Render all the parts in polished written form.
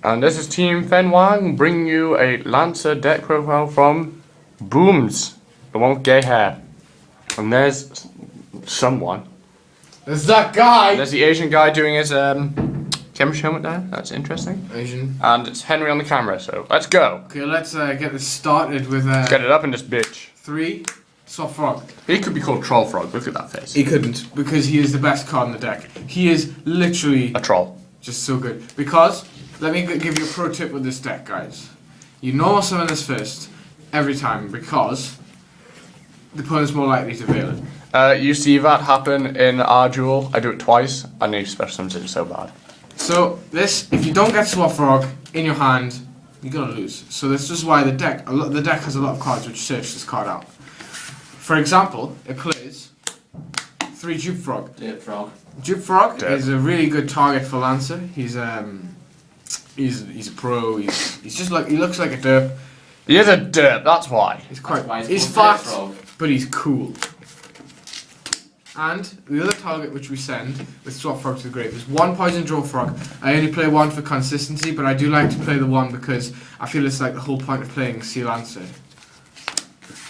And this is Team Fen Wang bringing you a Lancer deck profile from Booms, the one with gay hair. And there's someone. There's that guy! There's the Asian guy doing his chemistry helmet there. That's interesting. Asian. And it's Henry on the camera, so let's go. Okay, let's get this started with Let's get it up in this bitch. 3 Swap Frog. He could be called Troll Frog, look at that face. He couldn't, because he is the best card in the deck. He is literally A troll. just so good. Because, let me give you a pro tip with this deck, guys. You normal summon this first, every time, because the opponent's more likely to fail it. You see that happen in our duel. I do it twice, and he special summons it so bad. So, this, if you don't get Swap Frog in your hand, you're gonna lose. So this is why the deck has a lot of cards which search this card out. For example, it plays 3 Dupe Frog. Dupe Frog. Dupe Frog Dupe. is a really good target for Lancer. He's a pro. He's just like, he looks like a derp. He is a derp, that's why. He's quite. That's why He's he's called fat, Dupe Frog. but he's cool. And the other target which we send with Swap Frog to the grave is 1 Poison Draw Frog. I only play 1 for consistency, but I do like to play the 1 because I feel it's like the whole point of playing Sea Lancer.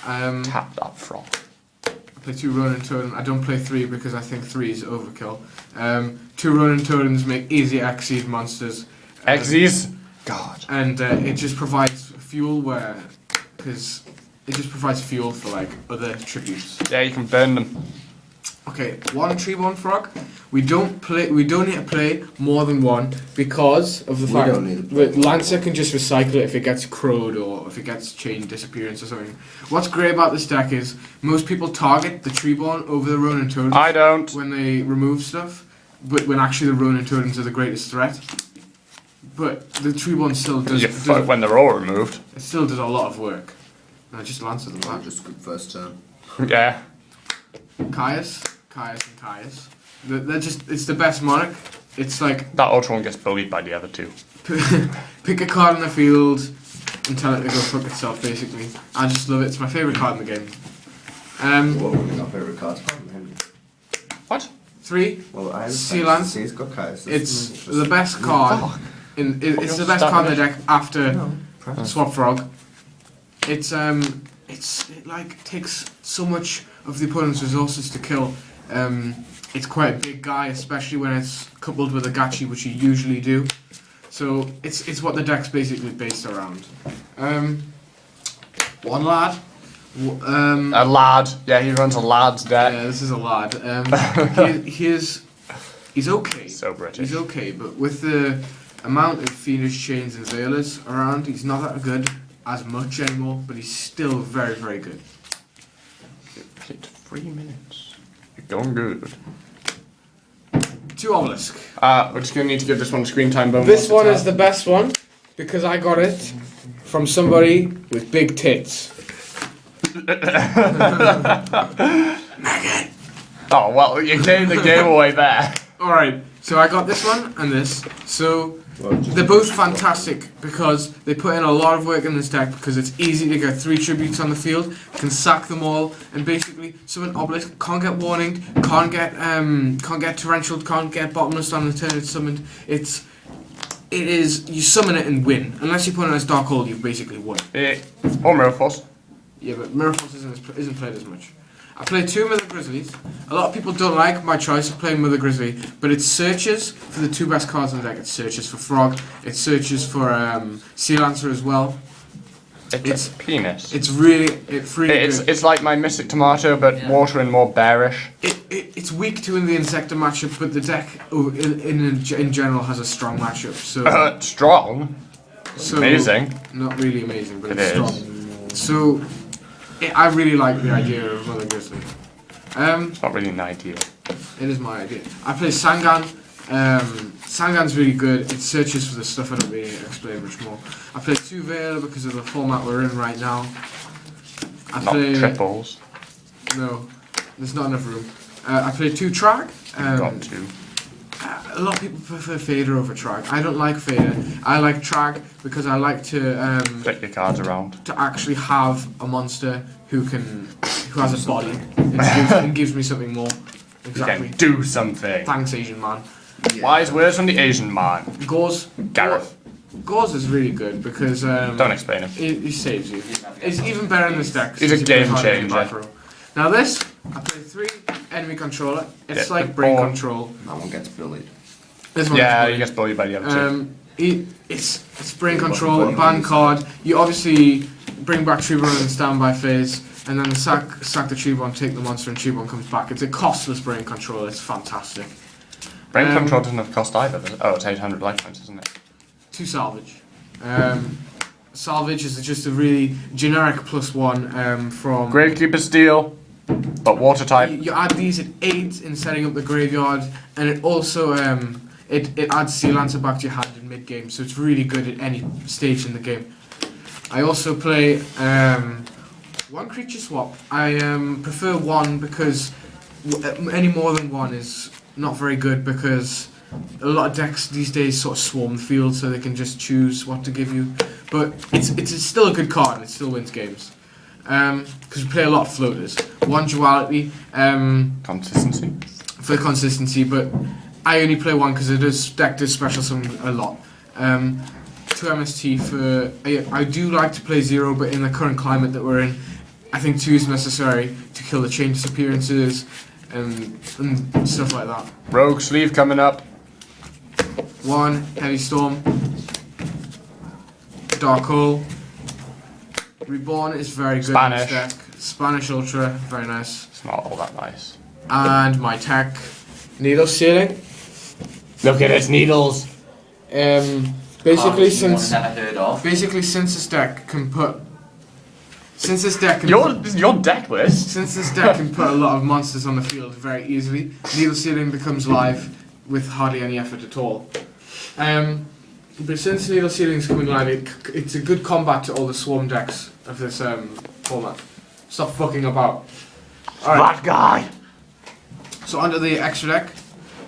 Tap that frog. I play 2 Ronin Totem. I don't play 3 because I think 3 is overkill. 2 Ronin Totems make easy Exceed monsters. Exes? God. And it just provides fuel because it just provides fuel for like other tributes. Yeah, you can burn them. Okay, 1 Treeborn Frog. We don't need to play more than 1 because of the fact that Lancer can just recycle it if it gets crowed or if it gets chain disappearance or something. What's great about this deck is most people target the Treeborn over the Ronin Totems. I don't. When they remove stuff, but when actually the Ronin Totems are the greatest threat. But the Treeborn still does. You fuck when they're all removed. It still does a lot of work. And I just Lancer them back. Just good first turn. Yeah. Caius, and Caius. They're just, it's the best monarch. It's like, That Ultra one gets bullied by the other 2. pick a card in the field and tell it to go fuck itself, basically. I just love it. It's my favourite card in the game. What would be my favourite cards from him? What? 3, Well, I Sea Lance. He's got Caius. It's the best card. It's the best card in the deck after Swap Frog. It like takes so much of the opponent's resources to kill. It's quite a big guy, especially when it's coupled with a gachi, which you usually do. So it's what the deck's basically based around. 1 lad. A lad. Yeah, he runs a lad's deck. Yeah, this is a lad. He's okay. So British. He's okay, but with the amount of Fiendish Chains and Veilers around, he's not that good as much anymore, but he's still very, very good. Hit 3 minutes. You're going good. 2 Obelisk. We're just gonna need to give this one screen time bonus. This one is the best one because I got it from somebody with big tits. Oh well, you gave the game away there. Alright, so I got this one and this. So they're both fantastic because they put in a lot of work in this deck because it's easy to get 3 tributes on the field, can sack them all, and basically summon Obelisk, can't get warning, can't get torrential, can't get bottomless on the turn it's summoned. It is, you summon it and win. Unless your opponent has Dark Hold, you've basically won. Or Mirror Force. Yeah, but Mirror Force isn't played as much. I play 2 Mother Grizzlies. A lot of people don't like my choice of playing Mother Grizzly, but it searches for the 2 best cards in the deck. It searches for Frog, it searches for Sea Lancer as well. It's a penis. It's really good. It's like my Mystic Tomato, but water and more bearish. It's weak to in the Insector matchup, but the deck in general has a strong matchup. So Strong? Amazing. Not really amazing, but It it's is. strong. So I really like the idea of Mother Grizzly. It's not really an idea. It is my idea. I play Sangan. Sangan's really good. It searches for the stuff I don't really explain much more. I play 2 Veil because of the format we're in right now. I Not play triples. No, there's not enough room. I play 2 Trag. Got 2. A lot of people prefer Fader over Trag. I don't like Fader. I like Trag because I like to Flip your cards around. to actually have a monster who has a body and gives me something more. Exactly. You can do something. Thanks, Asian man. Wise words from the Asian man. Gauze. Gareth. Gauze is really good because Don't explain him. he saves you. It's even better in this deck. He's a since you play game Hardy in the back changer. row. Now this, I play 3 enemy controller. It's Yeah, like the brain ball. control. That one gets bullied. This one Yeah, is he gets bullied by the other two. it's brain control, ban card. You obviously bring back Treebone in standby phase, and then sack the Treebone, take the monster, and Treebone comes back. It's a costless brain control. It's fantastic. Brain control doesn't have cost either. Does it? Oh, it's 800 life points, isn't it? 2 salvage. Salvage is just a really generic +1 from. Gravekeeper Steel, but water type. You add these, it aids in setting up the graveyard, and it also it adds Sea Lancer back to your hand in mid game, so it's really good at any stage in the game. I also play 1 creature swap. I prefer 1 because any more than 1 is not very good, because a lot of decks these days sort of swarm the field, so they can just choose what to give you. But it's still a good card, and it still wins games. Because we play a lot of floaters. 1 duality. Consistency. For consistency, but I only play 1 because it deck does special summon a lot. 2 MST for. I do like to play 0, but in the current climate that we're in, I think 2 is necessary to kill the chain disappearances and stuff like that. Rogue Sleeve coming up. 1 Heavy Storm. Dark Hole. Reborn is very good Spanish. in this deck. Spanish Ultra, very nice. It's not all that nice. And my tech, Needle Sealing. Look at its needles. Basically since never heard of. since this deck can put Your deck list. since this deck can put a lot of monsters on the field very easily, Needle Sealing becomes live with hardly any effort at all. But since Needle Sealing is coming live, it's a good combat to all the swarm decks of this format. Stop fucking about. Alright, That guy. so onto the extra deck.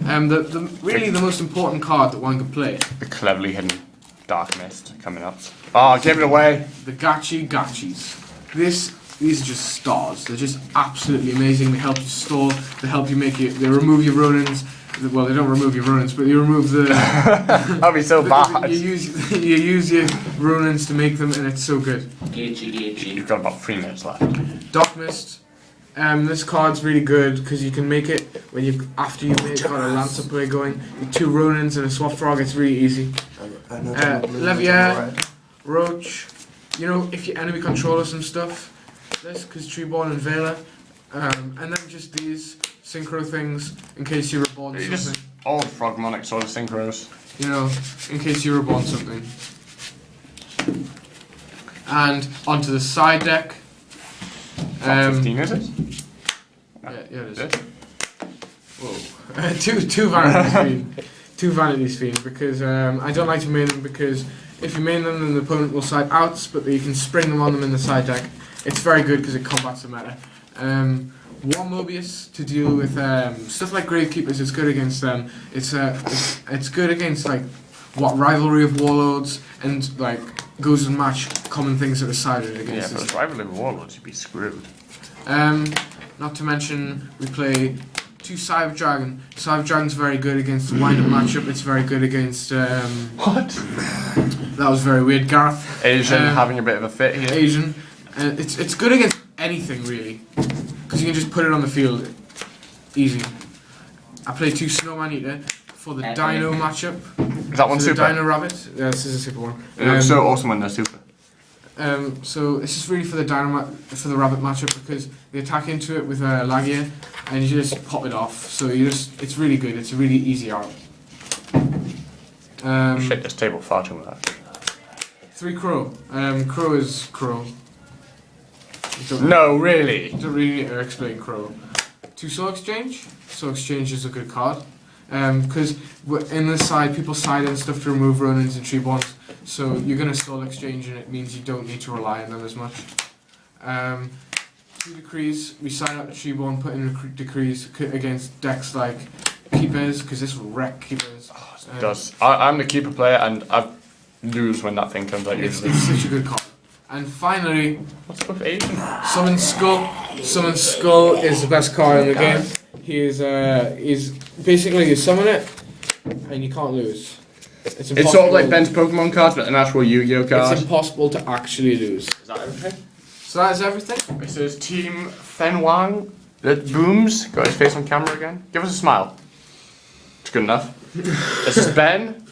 The most important card that one can play, The cleverly hidden Dark Mist coming up. Oh, give it away. the Gachis. These are just stars. They're just absolutely amazing. They help you store. They help you they remove your Ronins. Well, they don't remove your Ronins, but you remove the. That'd be so bad. You use your Ronins to make them, and it's so good. You've got about 3 minutes left. Dark Mist. This card's really good because you can make it after you make got a Lancer play going. 2 Ronins and a Swap Frog. It's really easy. Levier, Roach. You know, if your enemy controller some stuff, this because Treeborn and Vela, and then just these synchro things in case you reborn You just something. old Frogmonic sort of synchros. You know, in case you reborn something. And onto the side deck. 15 is it? Yeah, it is. This? Whoa. two Vanities Fiend. 2 Vanities Fiend because I don't like to main them because if you main them then the opponent will side outs, but you can spring them on them in the side deck. It's very good because it combats the meta. 1 Mobius to deal with stuff like Gravekeepers. It's good against them. It's good against like Rivalry of Warlords and like goes and match common things that are sided Yeah, against. if it was Rivalry of Warlords, you'd be screwed. Not to mention we play 2 Cyber Dragon. Cyber Dragon's very good against the wind-up matchup. It's very good against. What? That was very weird, Gareth. Asian having a bit of a fit here. Asian. It's good against anything really, because you can just put it on the field, easy. I play 2 Snowman Eater for the Dino matchup. Is that one So super? the Dino Rabbit. Yeah, this is a super one. It looks so awesome when they're super. So this is really for the for the rabbit matchup because they attack into it with a Lagia, and you just pop it off. So it's really good. It's a really easy art. Shit, this table far too much. 3 Crow. Crow is Crow. No, really. Don't really explain Crow. 2 Soul Exchange. Soul Exchange is a good card. Because in this side, people side in stuff to remove Ronins and Treeborns. So you're going to Soul Exchange and it means you don't need to rely on them as much. 2 Decrees. We side out the Treeborn, put in Decrees against decks like Keepers, because this will wreck Keepers. It does. I'm the keeper player and I lose when that thing comes out usually. It's such a good card. And finally, What's with Asian? Summon Skull. Summon Skull is the best card in the game. He's basically you summon it and you can't lose. It's sort of like Ben's Pokemon cards, but an actual Yu-Gi-Oh card. It's impossible to actually lose. Is that everything? So that is everything. This is Team Fen Wang. That Booms. Got his face on camera again. Give us a smile. It's good enough. This is Ben.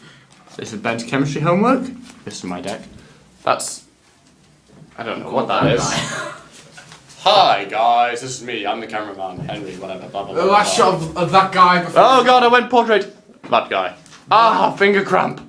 This is Ben's chemistry homework. This is my deck. That's... I don't know what that is. Hi guys, this is me. I'm the cameraman. Henry, whatever. Blah, blah, blah, The last shot of that guy before. Oh god, I went portrait. That guy. Ah, finger cramp.